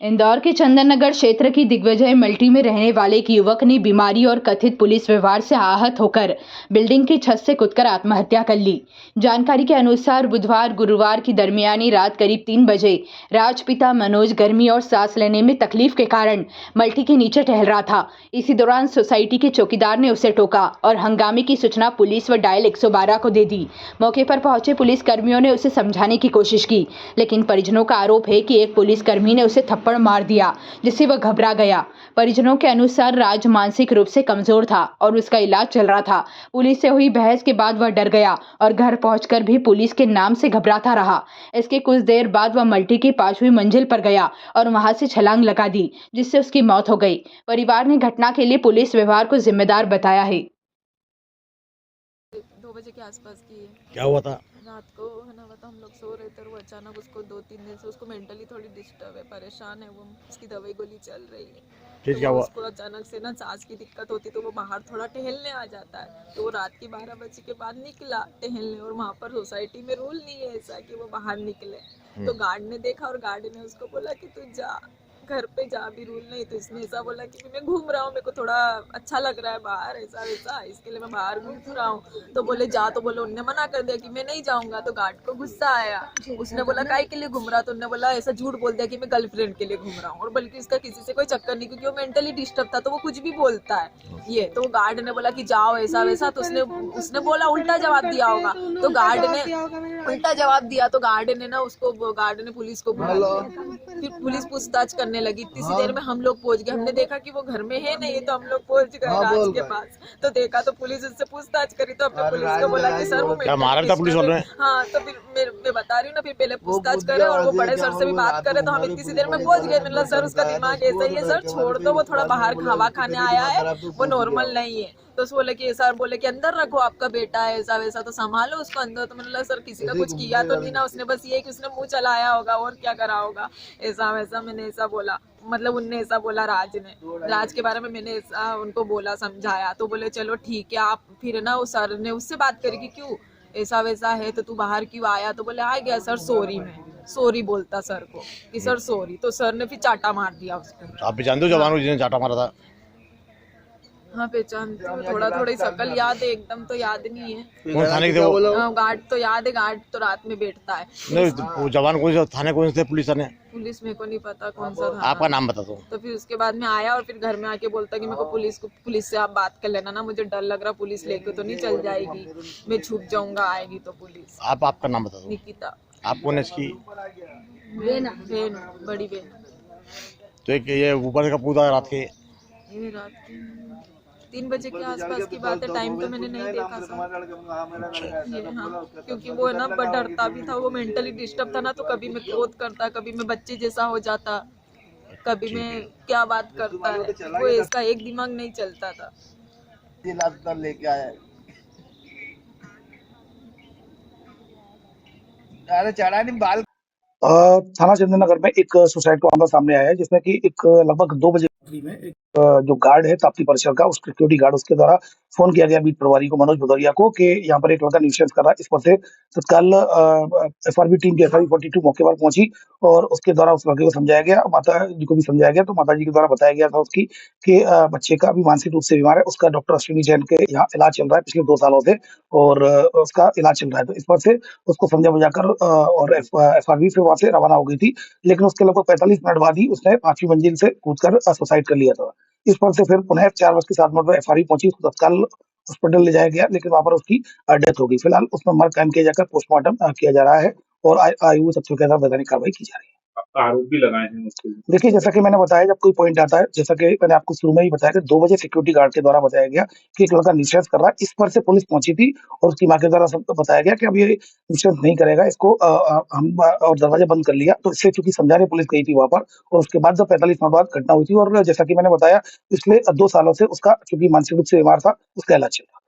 इंदौर के चंदन नगर क्षेत्र की दिग्विजय मल्टी में रहने वाले एक युवक ने बीमारी और कथित पुलिस व्यवहार से आहत होकर बिल्डिंग की छत से कूदकर आत्महत्या कर ली। जानकारी के अनुसार बुधवार गुरुवार की दरमियानी रात करीब 3 बजे राजपिता मनोज गर्मी और सांस लेने में तकलीफ के कारण मल्टी के नीचे टहल रहा था। इसी दौरान सोसाइटी के चौकीदार ने उसे टोका और हंगामे की सूचना पुलिस व डायल 112 को दे दी। मौके पर पहुंचे पुलिस कर्मियों ने उसे समझाने की कोशिश की, लेकिन परिजनों का आरोप है कि एक पुलिसकर्मी ने उसे थप्पड़ मार दिया, जिससे वह घबरा गया। परिजनों के अनुसार राज मानसिक रूप से कमजोर था और उसका इलाज चल रहा था। पुलिस से हुई बहस के बाद वह डर गया और घर पहुंचकर भी पुलिस के नाम से घबराता रहा। इसके कुछ देर बाद वह मल्टी की 5वीं मंजिल पर गया और वहां से छलांग लगा दी, जिससे उसकी मौत हो गई। परिवार ने घटना के लिए पुलिस व्यवहार को जिम्मेदार बताया है। 2 बजे के आसपास की है। क्या हुआ था? रात को है ना, हम लोग सो रहे थे और वो अचानक उसको 2-3 दिन से उसको मेंटली थोड़ी डिस्टर्ब है, परेशान है वो, उसकी दवाई गोली चल रही है। फिर तो क्या हुआ? उसको अचानक से ना सांस की दिक्कत होती तो वो बाहर थोड़ा टहलने आ जाता है, तो वो रात की 12 बजे के बाद निकला टहलने और वहाँ पर सोसाइटी में रूल नहीं है ऐसा कि वो बाहर निकले। तो गार्ड ने देखा और गार्ड ने उसको बोला कि तू जा, घर पे जा, भी रूल नहीं। तो इसने ऐसा बोला कि मैं घूम रहा हूँ, मेरे को थोड़ा अच्छा लग रहा है बाहर, ऐसा वैसा, इसके लिए मैं बाहर घूम रहा हूँ। तो बोले जा, तो बोले उनने मना कर दिया कि मैं नहीं जाऊंगा। तो गार्ड को गुस्सा आया, उसने बोला काहे के लिए घूम रहा, तो उन्होंने बोला ऐसा झूठ बोल दिया कि मैं गर्लफ्रेंड के लिए घूम रहा हूँ, और बल्कि इसका किसी से कोई चक्कर नहीं, क्योंकि वो मेंटली डिस्टर्ब था तो वो कुछ भी बोलता है ये। तो गार्ड ने बोला कि जाओ ऐसा वैसा, तो उसने बोला उल्टा जवाब दिया होगा, तो गार्ड ने उल्टा जवाब दिया। तो गार्ड ने ना गार्ड ने पुलिस को बुला लिया। फिर पुलिस पूछताछ करने लगी। इतनी सी देर में हम लोग पहुंच गए, हमने देखा कि वो घर में है नहीं, तो हम लोग पहुंच गए राज के पास। तो देखा तो पुलिस उससे पूछताछ करी, तो हमने पुलिस को बोला कि सर वो क्या मारा था पुलिस वालों ने? हाँ, तो फिर मैं बता रही हूँ ना, फिर पहले पूछताछ करे और वो बड़े सर से भी बात करे, तो हम इतनी सी देर में पहुंच गए। मतलब सर उसका दिमाग ऐसा ही है सर, छोड़ दो, वो थोड़ा बाहर हवा खाने आया है, वो नॉर्मल नहीं है। तो उस बोले कि सर बोले कि अंदर रखो, आपका बेटा है ऐसा वैसा, तो संभालो उसको अंदर। तो मैंने बोला सर किसी का कुछ किया तो नहीं ना, उसने बस ये कि उसने मुंह चलाया होगा और क्या करा होगा, ऐसा वैसा मैंने ऐसा बोला। मतलब उनने ऐसा बोला राज ने, राज के बारे में मैंने ऐसा उनको बोला, समझाया। तो बोले चलो ठीक है। आप फिर ना उस सर ने उससे बात करी कि क्यों ऐसा वैसा है, तो तू बाहर क्यों आया। तो बोले आ गया सर, सॉरी, में सॉरी बोलता सर को कि सर सॉरी। तो सर ने फिर चाटा मार दिया उसको। आप भी जानते हो जवान को जिसने चाटा मारा था? हाँ पहचानती हूँ, थोड़ा थोड़ी शकल याद है, एकदम तो याद नहीं है। कौन थाने के थे वो? गार्ड तो याद है, गार्ड तो रात में बैठता है। नहीं, वो जवान कौन से थाने, कौन से थे पुलिस थाने? पुलिस मेरे को नहीं पता कौन सा था। आपका नाम बता दो। तो फिर उसके बाद में आया और फिर घर में आके बोलता कि मेरे को पुलिस से आप बात कर लेना ना, मुझे डर लग रहा, पुलिस लेके तो नहीं चल जाएगी, मैं छुप जाऊंगा आएगी तो पुलिस। आपका नाम बता दो। निकिता। आप कौन है इसकी? बहन, बड़ी बहन। तो एक ये ऊपर का पूरा रात के ये रात की 3 बजे के आसपास की बात है, टाइम तो मैंने नहीं देखा सर। ये हाँ, क्योंकि वो है ना डरता भी था, वो मेंटली डिस्टर्ब था ना, तो कभी मैं क्रोध करता, कभी मैं बच्चे जैसा हो जाता, कभी मैं क्या बात करता है, वो इसका एक दिमाग नहीं चलता था। ये लात लेके आया है, अरे चढ़ा नहीं बाल। थाना चंदननगर में एक सुसाइड का मामला सामने आया है, जिसमें कि एक लगभग 2 बजे में एक जो गार्ड है ताप्ती परिसर का, उस सिक्योरिटी गार्ड, उसके द्वारा फोन किया गया बीट प्रभारी को, मनोज भदौरिया को, कि यहाँ पर एक लड़का न्यूसेंस कर रहा है। इस पर से तत्काल एफआरबी टीम की एफआरबी 42 मौके पर पहुंची और उसके द्वारा उस लड़के को समझाया गया, माता जी को भी समझाया गया। तो माता जी के द्वारा बताया गया था उसकी कि बच्चे का भी मानसिक रूप से बीमार है, उसका डॉक्टर अश्विनी जैन के यहाँ इलाज चल रहा है पिछले 2 सालों से, और उसका इलाज चल रहा है। तो इस पर से उसको समझा बुझाकर और एफआरबी फिर वहां से रवाना हो गई थी, लेकिन उसके लगभग 45 मिनट बाद ही उसने 5वीं मंजिल से कूदकर सुसाइड कर लिया था। इस पर से फिर पुनः 4:07 पर एफआरबी पहुंची, उसको तत्काल हॉस्पिटल ले जाया गया, लेकिन वहां पर उसकी डेथ हो गई। फिलहाल उसमें मर्ग कायम किया जाकर पोस्टमार्टम किया जा रहा है और आयु तथ्यों के आधार वैधानिक कार्रवाई की जा रही है। आरोप भी लगाए हैं उसके लिए। देखिए, जैसा कि मैंने बताया, जब कोई पॉइंट आता है, जैसा कि मैंने आपको शुरू में ही बताया कि 2 बजे सिक्योरिटी गार्ड के द्वारा बताया गया कि एक लड़का निश्चय कर रहा है। इस पर से पुलिस पहुंची थी और उसकी मां के द्वारा सबको बताया गया कि अब ये निश्चय नहीं करेगा, इसको हम और दरवाजा बंद कर लिया। तो इससे चूंकि समझाने पुलिस गई थी वहां पर, और उसके बाद जब 45 मिनट बाद घटना हुई थी, और जैसा कि मैंने बताया, पिछले 2 सालों से उसका चूंकि मानसिक रूप से बीमार था, उसका इलाज चल रहा था।